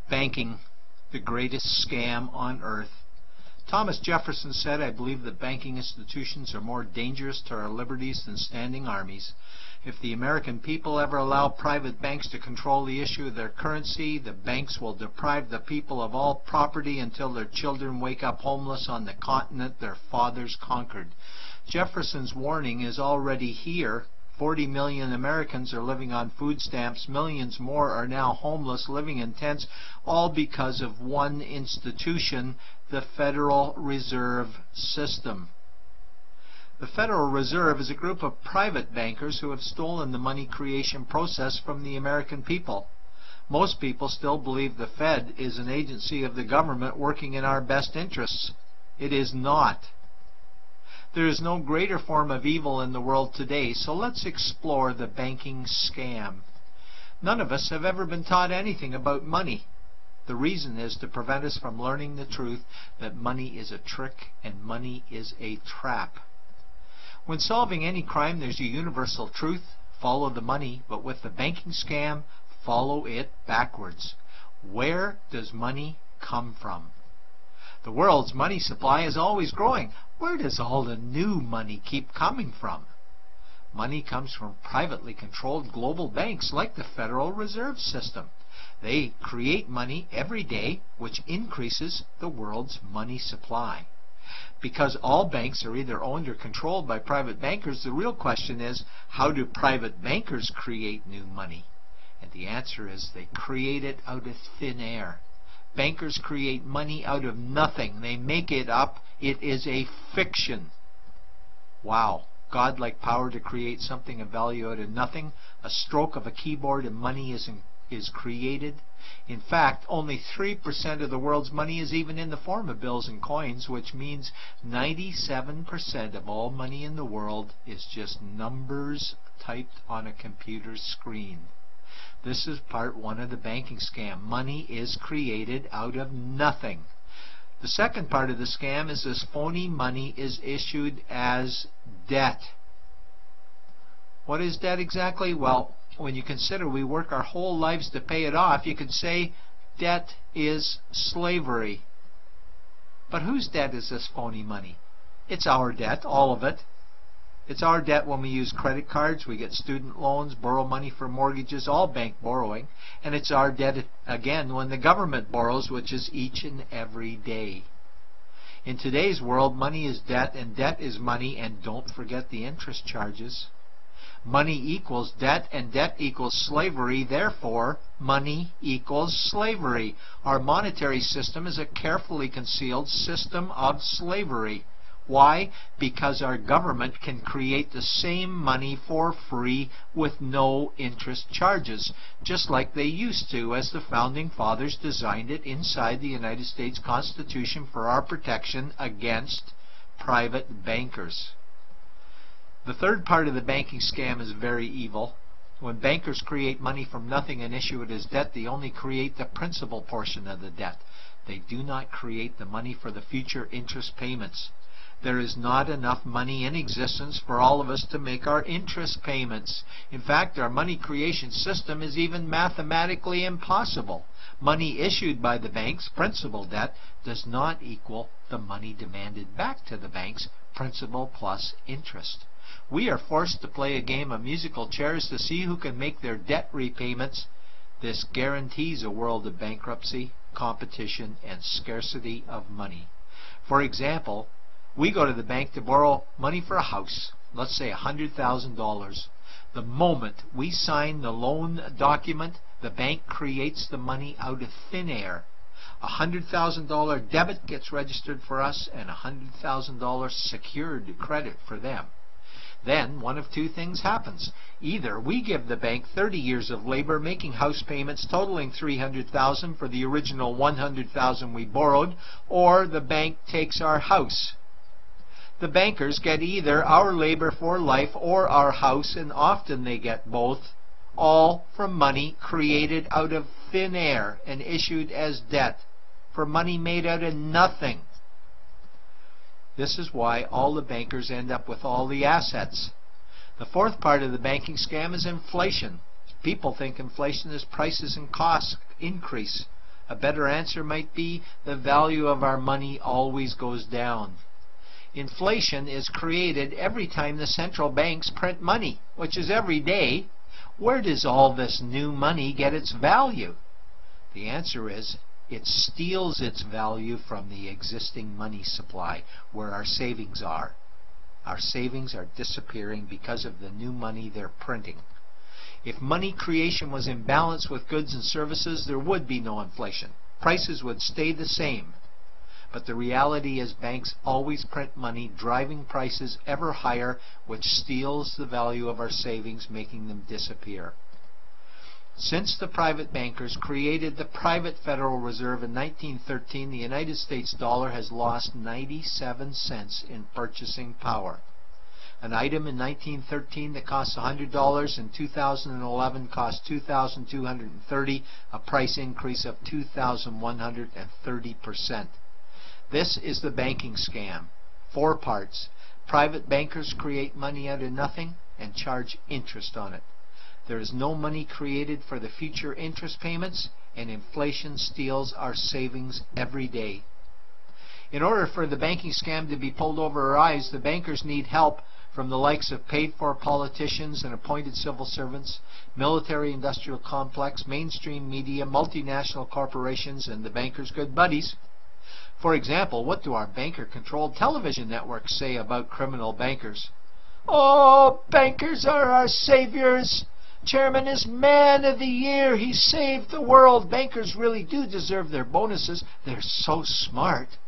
Banking, the greatest scam on earth. Thomas Jefferson said, "I believe that banking institutions are more dangerous to our liberties than standing armies. If the American people ever allow private banks to control the issue of their currency, the banks will deprive the people of all property until their children wake up homeless on the continent their fathers conquered." Jefferson's warning is already here. 40 million Americans are living on food stamps. Millions more are now homeless, living in tents, all because of one institution, the Federal Reserve System. The Federal Reserve is a group of private bankers who have stolen the money creation process from the American people. Most people still believe the Fed is an agency of the government working in our best interests. It is not. There is no greater form of evil in the world today, so let's explore the banking scam. None of us have ever been taught anything about money. The reason is to prevent us from learning the truth that money is a trick and money is a trap. When solving any crime, there's a universal truth: follow the money, but with the banking scam, follow it backwards. Where does money come from? The world's money supply is always growing. Where does all the new money keep coming from? Money comes from privately controlled global banks like the Federal Reserve System. They create money every day, which increases the world's money supply. Because all banks are either owned or controlled by private bankers, the real question is, how do private bankers create new money? And the answer is they create it out of thin air. Bankers create money out of nothing. They make it up. It is a fiction. Wow. Godlike power to create something of value out of nothing. A stroke of a keyboard and money is created. In fact, only 3% of the world's money is even in the form of bills and coins, which means 97% of all money in the world is just numbers typed on a computer screen. This is part one of the banking scam. Money is created out of nothing. The second part of the scam is this phony money is issued as debt. What is debt exactly? Well, when you consider we work our whole lives to pay it off, you could say debt is slavery. But whose debt is this phony money? It's our debt, all of it. It's our debt when we use credit cards, we get student loans, borrow money for mortgages, all bank borrowing. And it's our debt again when the government borrows, which is each and every day. In today's world, money is debt and debt is money, and don't forget the interest charges. Money equals debt and debt equals slavery, therefore money equals slavery. Our monetary system is a carefully concealed system of slavery. Why? Because our government can create the same money for free with no interest charges, just like they used to as the Founding Fathers designed it inside the United States Constitution for our protection against private bankers. The third part of the banking scam is very evil. When bankers create money from nothing and issue it as debt, they only create the principal portion of the debt. They do not create the money for the future interest payments. There is not enough money in existence for all of us to make our interest payments. In fact, our money creation system is even mathematically impossible. Money issued by the banks, principal debt, does not equal the money demanded back to the banks, principal plus interest. We are forced to play a game of musical chairs to see who can make their debt repayments. This guarantees a world of bankruptcy, competition, and scarcity of money. For example, we go to the bank to borrow money for a house, let's say $100,000. The moment we sign the loan document, the bank creates the money out of thin air. A $100,000 debit gets registered for us and a $100,000 secured credit for them. Then one of two things happens. Either we give the bank 30 years of labor making house payments totaling $300,000 for the original $100,000 we borrowed, or the bank takes our house. The bankers get either our labor for life or our house, and often they get both, all from money created out of thin air and issued as debt, for money made out of nothing. This is why all the bankers end up with all the assets. The fourth part of the banking scam is inflation. People think inflation is prices and costs increase. A better answer might be the value of our money always goes down. Inflation is created every time the central banks print money, which is every day. Where does all this new money get its value? The answer is it steals its value from the existing money supply, where our savings are. Our savings are disappearing because of the new money they're printing. If money creation was in balance with goods and services, there would be no inflation. Prices would stay the same. But the reality is banks always print money, driving prices ever higher, which steals the value of our savings, making them disappear. Since the private bankers created the private Federal Reserve in 1913, the United States dollar has lost 97 cents in purchasing power. An item in 1913 that cost $100 in 2011 cost $2,230, a price increase of 2,130%. This is the banking scam. 4 parts. Private bankers create money out of nothing and charge interest on it. There is no money created for the future interest payments, and inflation steals our savings every day. In order for the banking scam to be pulled over our eyes, the bankers need help from the likes of paid-for politicians and appointed civil servants, military-industrial complex, mainstream media, multinational corporations, and the bankers' good buddies. For example, what do our banker-controlled television networks say about criminal bankers? "Oh, bankers are our saviors. Chairman is Man of the Year. He saved the world. Bankers really do deserve their bonuses. They're so smart."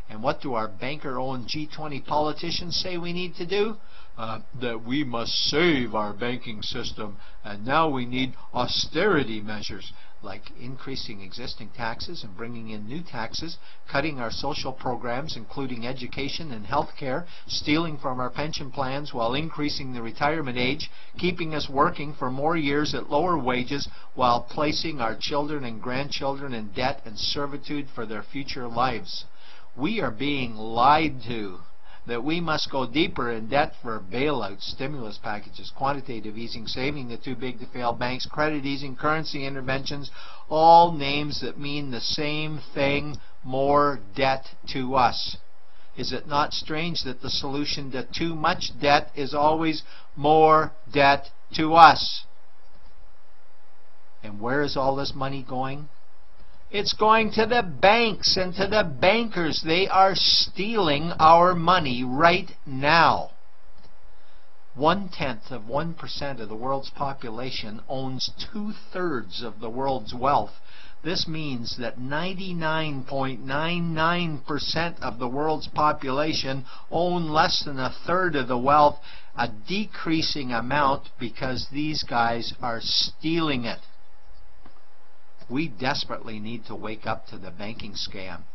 And what do our banker-owned G20 politicians say we need to do? That we must save our banking system, and now we need austerity measures, like increasing existing taxes and bringing in new taxes, cutting our social programs, including education and health care, stealing from our pension plans while increasing the retirement age, keeping us working for more years at lower wages while placing our children and grandchildren in debt and servitude for their future lives. We are being lied to that we must go deeper in debt for bailouts, stimulus packages, quantitative easing, saving the too big to fail banks, credit easing, currency interventions, all names that mean the same thing: more debt to us. Is it not strange that the solution to too much debt is always more debt to us? And where is all this money going? It's going to the banks and to the bankers. They are stealing our money right now. 0.1% of the world's population owns 2/3 of the world's wealth. This means that 99.99% of the world's population own less than 1/3 of the wealth, a decreasing amount because these guys are stealing it. We desperately need to wake up to the banking scam.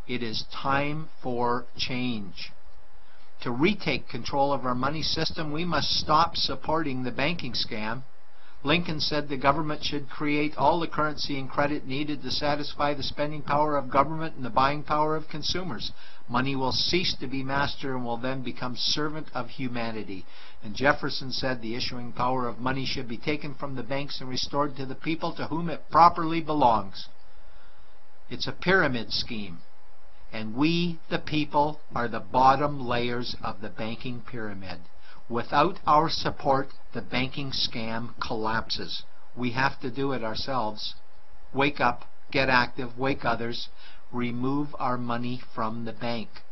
It is time for change. To retake control of our money system, we must stop supporting the banking scam. Lincoln said the government should create all the currency and credit needed to satisfy the spending power of government and the buying power of consumers. Money will cease to be master and will then become servant of humanity. And Jefferson said the issuing power of money should be taken from the banks and restored to the people to whom it properly belongs. It's a pyramid scheme, and we, the people, are the bottom layers of the banking pyramid. Without our support, the banking scam collapses. We have to do it ourselves. Wake up, get active, wake others. Remove our money from the bank.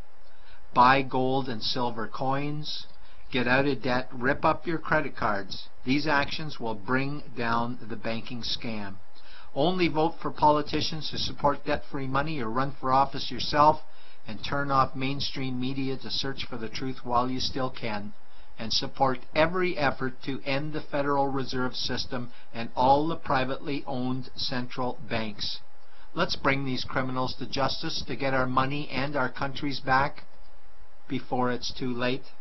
Buy gold and silver coins. Get out of debt. Rip up your credit cards. These actions will bring down the banking scam. Only vote for politicians who support debt-free money, or run for office yourself, and turn off mainstream media to search for the truth while you still can. And support every effort to end the Federal Reserve System and all the privately owned central banks. Let's bring these criminals to justice to get our money and our countries back before it's too late.